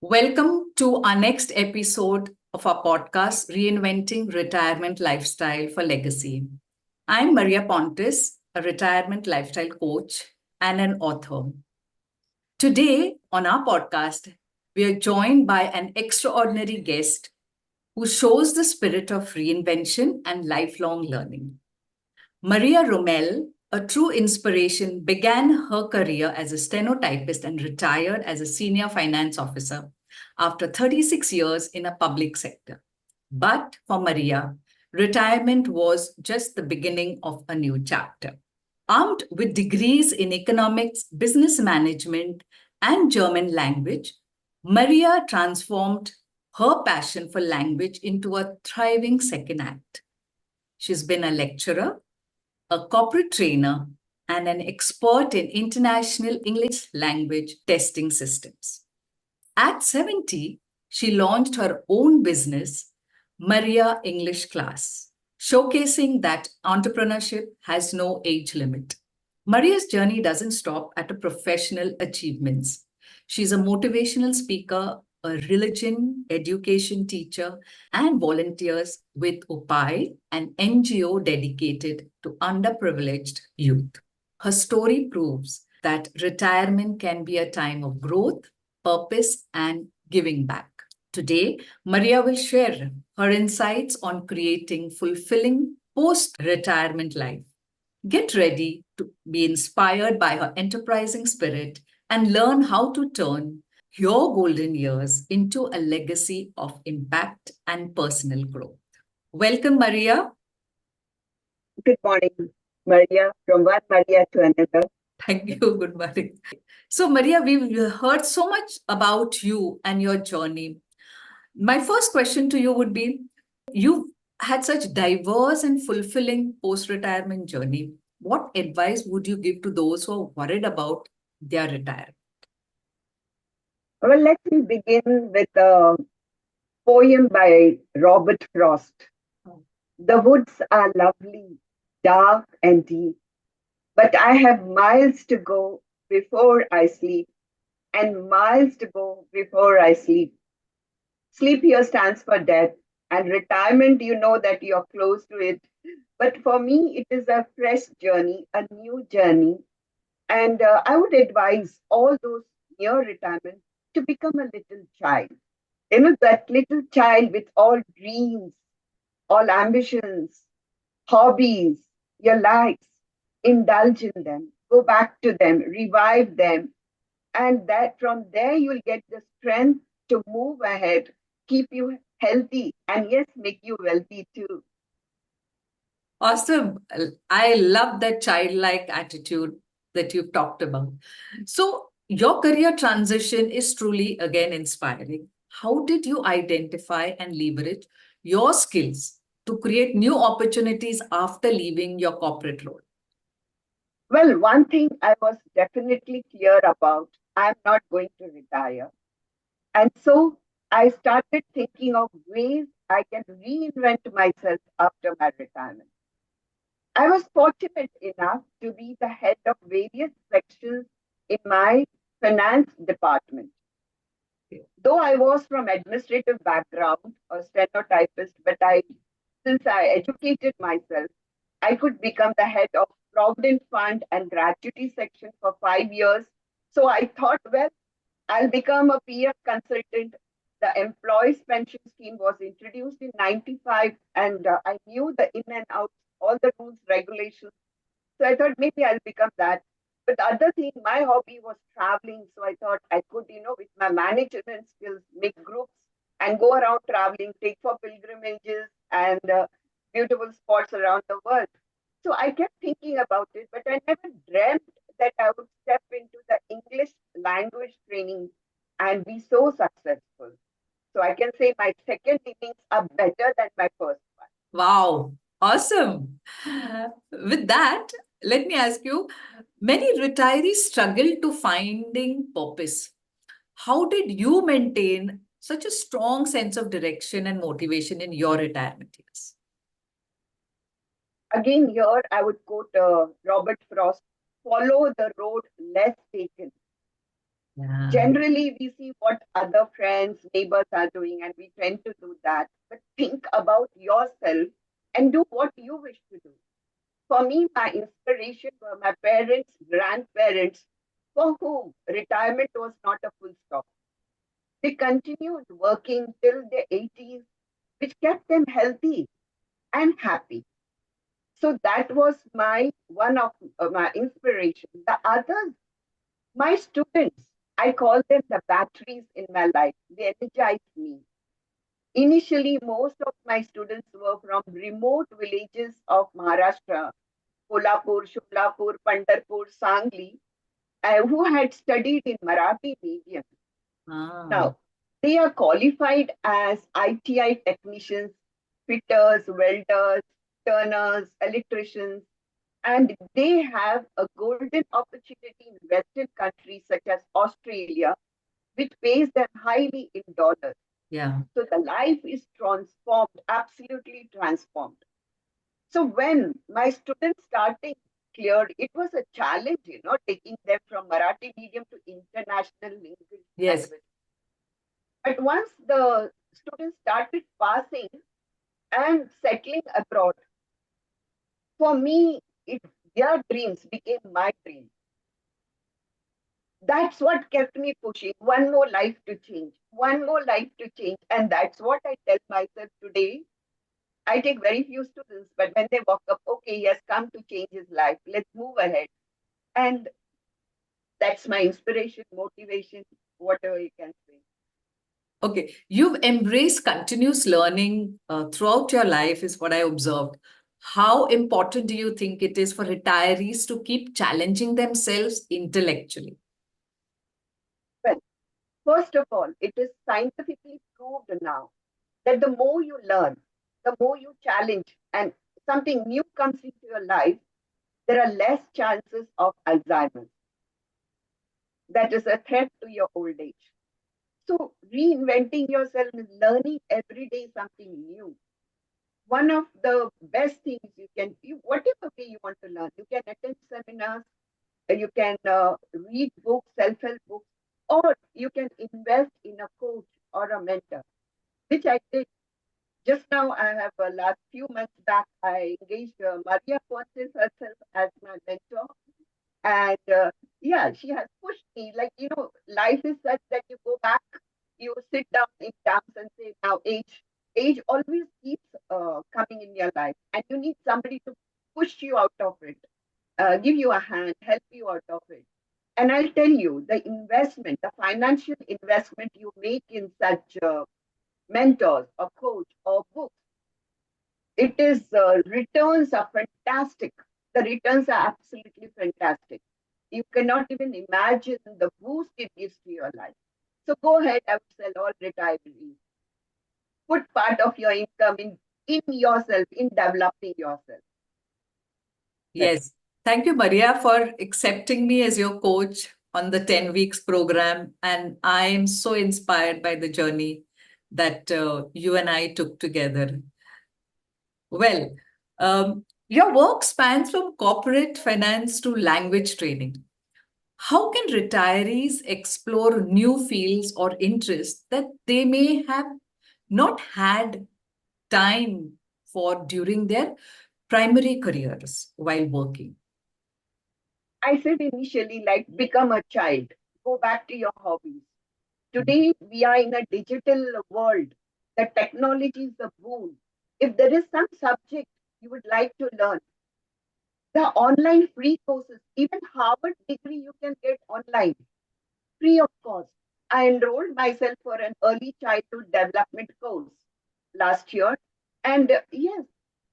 Welcome to our next episode of our podcast, Reinventing Retirement Lifestyle for Legacy. I'm Maria Pontis, a retirement lifestyle coach and an author. Today on our podcast, we are joined by an extraordinary guest who shows the spirit of reinvention and lifelong learning. Maria Romel, a true inspiration, began her career as a steno-typist and retired as a senior finance officer after 36 years in a public sector. But for Maria, retirement was just the beginning of a new chapter. Armed with degrees in economics, business management, and German language, Maria transformed her passion for language into a thriving second act. She's been a lecturer, a corporate trainer, and an expert in international English language testing systems. At 70, she launched her own business, Maria English Class, showcasing that entrepreneurship has no age limit. Maria's journey doesn't stop at her professional achievements. She's a motivational speaker, a religion education teacher, and volunteers with UPAY, an NGO dedicated to underprivileged youth. Her story proves that retirement can be a time of growth, purpose, and giving back. Today, Maria will share her insights on creating fulfilling post-retirement life. Get ready to be inspired by her enterprising spirit and learn how to turn your golden years into a legacy of impact and personal growth. Welcome, Maria. Good morning, Maria, from one Maria to another. Thank you. Good morning. So, Maria, we've heard so much about you and your journey. My first question to you would be, you've had such diverse and fulfilling post-retirement journey. What advice would you give to those who are worried about their retirement? Well, let me begin with a poem by Robert Frost. The woods are lovely, dark and deep, but I have miles to go before I sleep, and miles to go before I sleep. Sleep here stands for death, and retirement, you know that you're close to it. But for me, it is a fresh journey, a new journey. And I would advise all those near retirement to become a little child. You know, that little child with all dreams, all ambitions, hobbies, your likes, indulge in them, go back to them, revive them. And that from there you'll get the strength to move ahead, keep you healthy, and yes, make you wealthy too. Awesome. I love that childlike attitude that you've talked about. So, your career transition is truly, again, inspiring. How did you identify and leverage your skills to create new opportunities after leaving your corporate role? Well, one thing I was definitely clear about, I'm not going to retire. And so I started thinking of ways I can reinvent myself after my retirement. I was fortunate enough to be the head of various sections in my finance department. Though I was from administrative background or steno-typist, but since I educated myself, I could become the head of Provident Fund and Gratuity section for 5 years. So I thought, well, I'll become a PF consultant. The employees pension scheme was introduced in 95 and I knew the in and out, all the rules, regulations. So I thought maybe I'll become that. But the other thing, my hobby was traveling. So I thought I could, with my management skills, make groups and go around traveling, take for pilgrimages and beautiful spots around the world. So I kept thinking about it, but I never dreamt that I would step into the English language training and be so successful. So I can say my second innings are better than my first one. Wow, awesome. With that, let me ask you, many retirees struggle to finding purpose. How did you maintain such a strong sense of direction and motivation in your retirement years? Again, here I would quote Robert Frost, follow the road less taken. Yeah. Generally, we see what other friends, neighbors are doing, and we tend to do that. But think about yourself and do what you wish to do. For me, my inspiration were my parents, grandparents, for whom retirement was not a full stop. They continued working till their 80s, which kept them healthy and happy. So that was my one of my inspiration. The others, my students, I call them the batteries in my life. They energize me. Initially, most of my students were from remote villages of Maharashtra, Kolhapur, Sholapur, Pandharpur, Sangli, who had studied in Marathi medium. Ah, Now, they are qualified as ITI technicians, fitters, welders, turners, electricians, and they have a golden opportunity in Western countries such as Australia, which pays them highly in dollars. yeah. So the life is transformed, absolutely transformed. So when my students starting cleared, it was a challenge, taking them from Marathi medium to international English Yes. language. But once the students started passing and settling abroad, for me, their dreams became my dreams. That's what kept me pushing. One more life to change, one more life to change. And that's what I tell myself today. I take very few students, but when they walk up, okay, he has come to change his life. Let's move ahead. And that's my inspiration, motivation, whatever you can say. Okay. You've embraced continuous learning throughout your life, is what I observed. How important do you think it is for retirees to keep challenging themselves intellectually? Well, first of all, it is scientifically proved now that the more you learn, the more you challenge, and something new comes into your life, there are less chances of Alzheimer's. That is a threat to your old age. So, reinventing yourself is learning every day something new. One of the best things whatever way you want to learn, you can attend seminars, you can read books, self-help books, or you can invest in a coach or a mentor, which I did. Just now, I have last few months back, I engaged Maria Pontes herself as my mentor. And yeah, she has pushed me. Like, life is such that you go back, you sit down in camps and say, now age always keeps coming in your life. And you need somebody to push you out of it, give you a hand, help you out of it. And I'll tell you, the investment, the financial investment you make in such mentors or coach or books, it is returns are fantastic. The returns are absolutely fantastic. You cannot even imagine the boost it gives to your life. So go ahead, I would tell all retirees, put part of your income in yourself, in developing yourself. That's Yes. Thank you, Maria, for accepting me as your coach on the 10 weeks program. And I am so inspired by the journey that you and I took together. Well, your work spans from corporate finance to language training. How can retirees explore new fields or interests that they may have not had time for during their primary careers while working? I said initially, like become a child, go back to your hobbies. Today, we are in a digital world. The technology is a boon. If there is some subject you would like to learn, the online free courses, even Harvard degree you can get online, free of cost. I enrolled myself for an early childhood development course last year. And yes,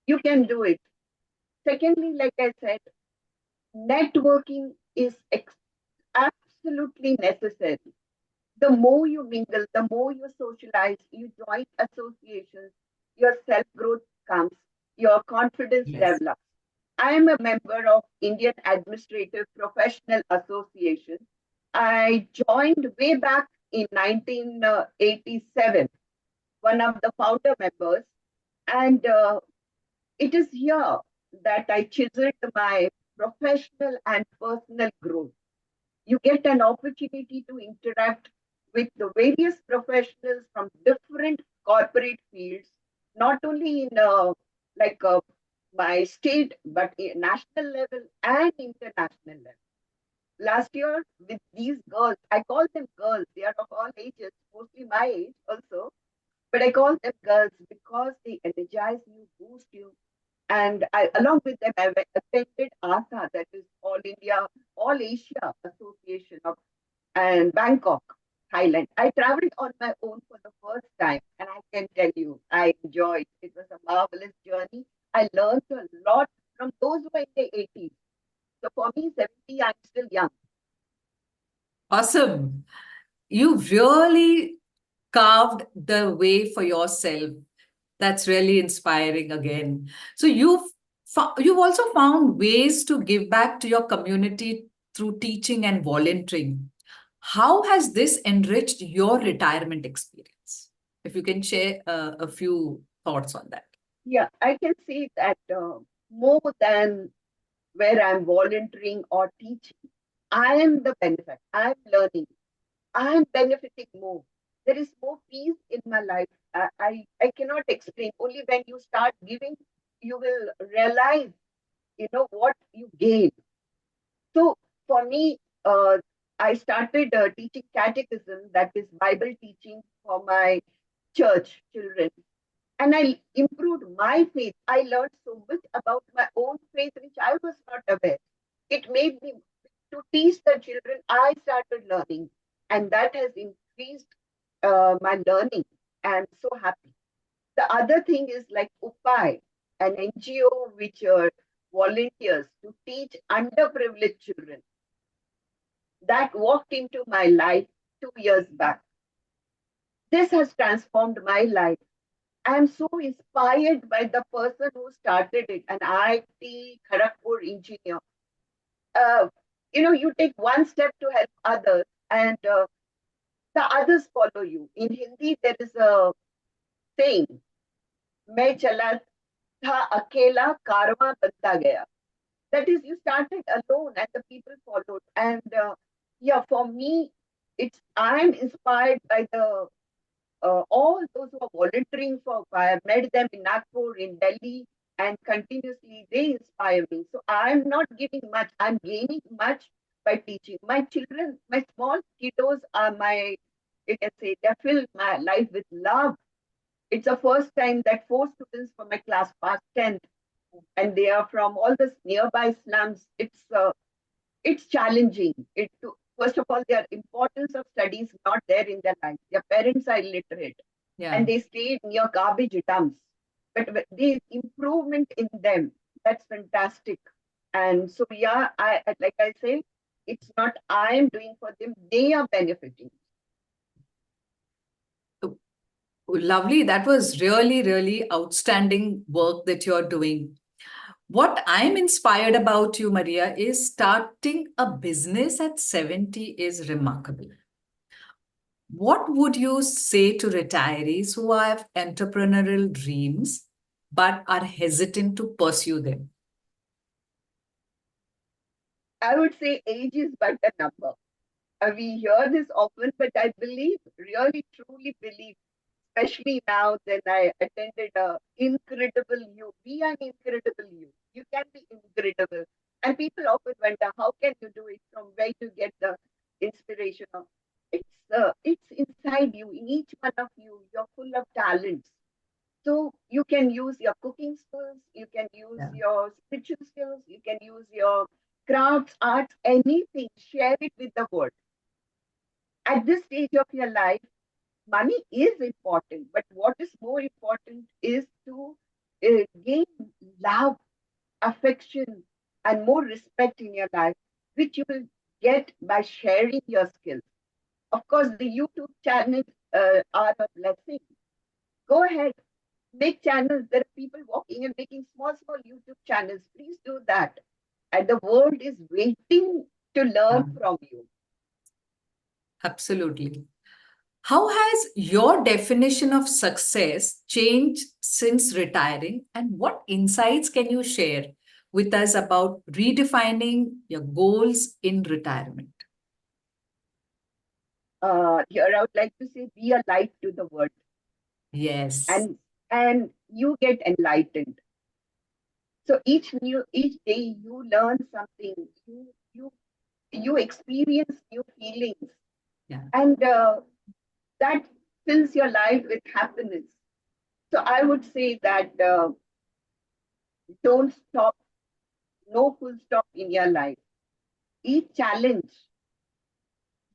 you can do it. Secondly, like I said, networking is absolutely necessary. The more you mingle, the more you socialize, you join associations, your self growth comes, your confidence Yes. develops. I am a member of Indian Administrative Professional Association. I joined way back in 1987, one of the founder members, and it is here that I chiseled my professional and personal growth. You get an opportunity to interact with the various professionals from different corporate fields, not only in like my state, but in national level and international level. Last year, with these girls, I call them girls, they are of all ages, mostly my age also, but I call them girls because they energize you, boost you. And along with them, I attended ASA, that is All India, All Asia Association of and Bangkok, Thailand. I traveled on my own for the first time, and I can tell you, I enjoyed. It was a marvelous journey. I learned a lot from those who were in their 80s. So for me, 70, I'm still young. Awesome. You really carved the way for yourself. That's really inspiring again. So you've also found ways to give back to your community through teaching and volunteering. How has this enriched your retirement experience? If you can share a few thoughts on that. Yeah, I can say that more than where I'm volunteering or teaching, I am the benefit. I'm learning. I'm benefiting more. There is more peace in my life. I cannot explain. Only when you start giving, you will realize, what you gain. So for me, I started teaching catechism, that is Bible teaching for my church children. And I improved my faith. I learned so much about my own faith, which I was not aware. It made me to teach the children. I started learning, and that has increased my learning. I'm so happy. The other thing is like UPAY, an NGO which volunteers to teach underprivileged children. That walked into my life 2 years back. This has transformed my life. I am so inspired by the person who started it, an IIT Kharagpur engineer. Uh, you take one step to help others, and the others follow you. In Hindi, there is a saying, "मैं चला था अकेला, कारवां बनता गया." That is, you started alone, and the people followed. And yeah, for me, I'm inspired by the all those who are volunteering for, I met them in Nagpur, in Delhi, and continuously they inspire me. So I'm not giving much, I'm gaining much by teaching. My children, my small kiddos are you can say, they fill my life with love. It's the first time that 4 students from my class passed 10th, and they are from all the nearby slums. It's challenging. First of all, their importance of studies not there in their life. Their parents are illiterate, and they stay near garbage dumps. But the improvement in them, that's fantastic. And so, yeah, like I say, it's not I am doing for them; they are benefiting. Lovely. That was really, really outstanding work that you're doing. What I'm inspired about you, Maria, is starting a business at 70 is remarkable. What would you say to retirees who have entrepreneurial dreams but are hesitant to pursue them? I would say age is but a number. We hear this often, but I believe, really, truly believe, especially now that I attended a incredible you. Be an incredible you. You can be incredible. And people often wonder, how can you do it? From where you get the inspiration of? It's inside you, in each one of you. You're full of talents. So you can use your cooking skills, you can use your spiritual skills, you can use your crafts, arts, anything. Share it with the world. At this stage of your life, money is important, but what is more important is to gain love, affection, and more respect in your life, which you will get by sharing your skills. Of course, the YouTube channels are a blessing. Go ahead, make channels. There are people walking and making small, small YouTube channels. Please do that. And the world is waiting to learn from you. Absolutely. How has your definition of success changed since retiring, and what insights can you share with us about redefining your goals in retirement? here I would like to say, be a light to the world, Yes. and you get enlightened. So each day you learn something, you you experience new feelings, Yeah. and that fills your life with happiness. So I would say that don't stop, no full stop in your life. Each challenge,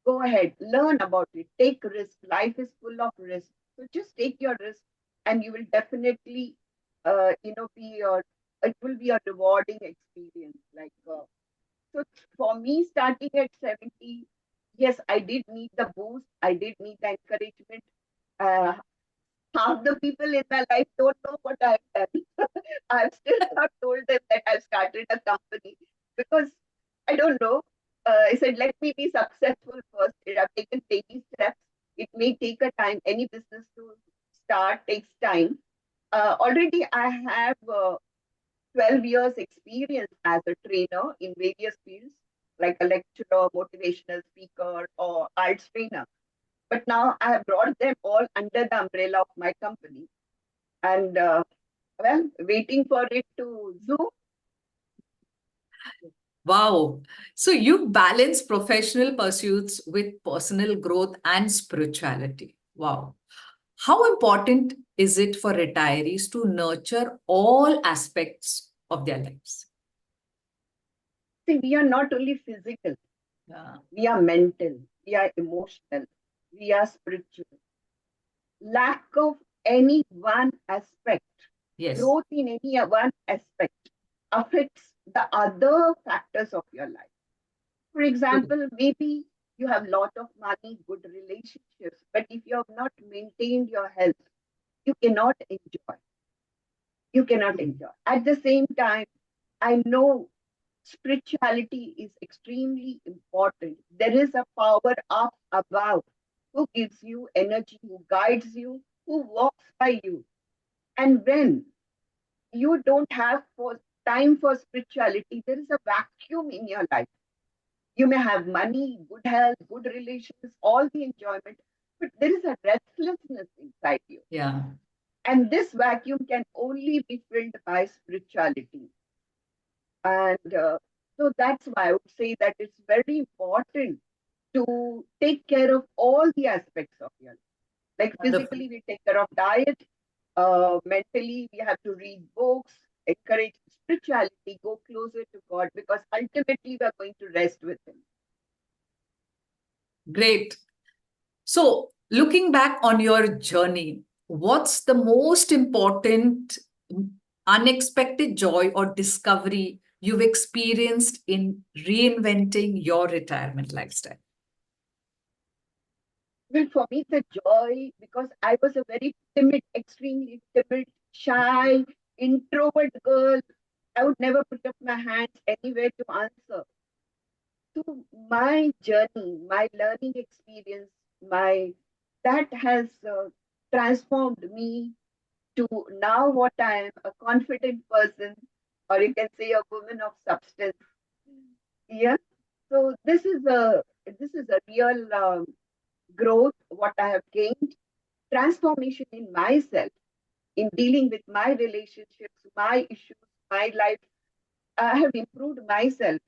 go ahead, learn about it, take risk. Life is full of risk. So just take your risk, and you will definitely, be it will be a rewarding experience. So for me, starting at 70, yes, I did need the boost. I did need the encouragement. Uh, Half the people in my life don't know what I've done. I've still not told them that I've started a company because I don't know. I said, let me be successful first. I've taken baby steps. It may take a time. Any business to start takes time. Already, I have 12 years experience as a trainer in various fields, like a lecturer, motivational speaker, or arts trainer. But now I have brought them all under the umbrella of my company. And waiting for it to zoom. Wow. So you balance professional pursuits with personal growth and spirituality. Wow. How important is it for retirees to nurture all aspects of their lives? See, we are not only physical, Yeah. we are mental, we are emotional, we are spiritual. Lack of any one aspect, Yes. growth in any one aspect affects the other factors of your life. For True. example, maybe you have a lot of money, good relationships, but if you have not maintained your health, you cannot enjoy. You cannot enjoy. At the same time, I know spirituality is extremely important. There is a power up above who gives you energy, who guides you, who walks by you. And when you don't have time for spirituality, there is a vacuum in your life. You may have money, good health, good relations, all the enjoyment, but there is a restlessness inside you. Yeah. And this vacuum can only be filled by spirituality. And so that's why I would say that it's very important to take care of all the aspects of your life. Like Wonderful. physically, we take care of diet. Mentally, we have to read books, encourage spirituality, go closer to God, because ultimately we are going to rest with Him. Great. So, looking back on your journey, what's the most important unexpected joy or discovery you've experienced in reinventing your retirement lifestyle? Well, for me, the joy, because I was a very timid, extremely timid, shy, introvert girl. I would never put up my hands anywhere to answer. So my journey, my learning experience, my that has transformed me to now what I am, a confident person, or you can say a woman of substance. Yeah. So this is a real growth. What I have gained, transformation in myself, in dealing with my relationships, my issues, my life. I have improved myself.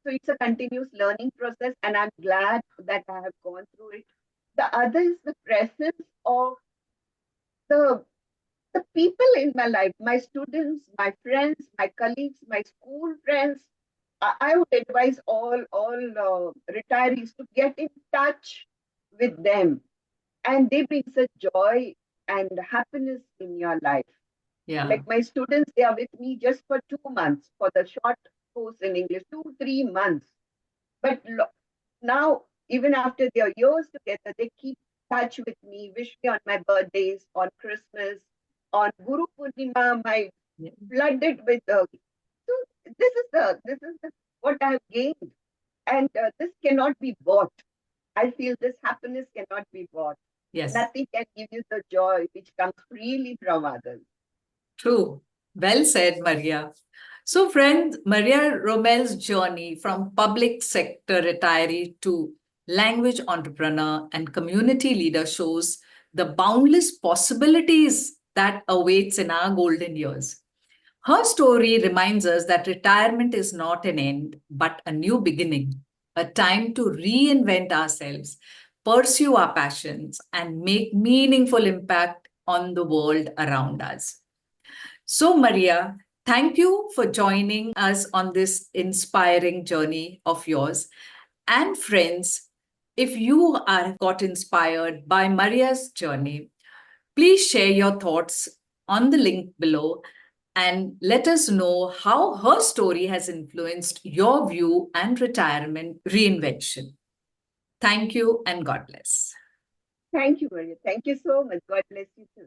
So it's a continuous learning process, and I'm glad that I have gone through it. The other is the presence of the the people in my life, my students, my friends, my colleagues, my school friends. I would advise all retirees to get in touch with them, and they bring such joy and happiness in your life. Yeah. Like my students, they are with me just for 2 months for the short course in English, 3 months. But now, even after their years together, they keep touch with me, wish me on my birthdays, on Christmas, on Guru Purnima, my Yeah. flooded with so this is the what I have gained, and this cannot be bought. I feel this happiness cannot be bought. Yes. Nothing can give you the joy which comes freely from others. True. Well said, Maria. So, friend, Maria Romel's journey from public sector retiree to language entrepreneur, and community leader, shows the boundless possibilities that awaits in our golden years. Her story reminds us that retirement is not an end, but a new beginning, a time to reinvent ourselves, pursue our passions, and make meaningful impact on the world around us. So, Maria, thank you for joining us on this inspiring journey of yours. And friends, if you are got inspired by Maria's journey, please share your thoughts on the link below and let us know how her story has influenced your view and retirement reinvention. Thank you and God bless. Thank you, Maria. Thank you so much. God bless you too.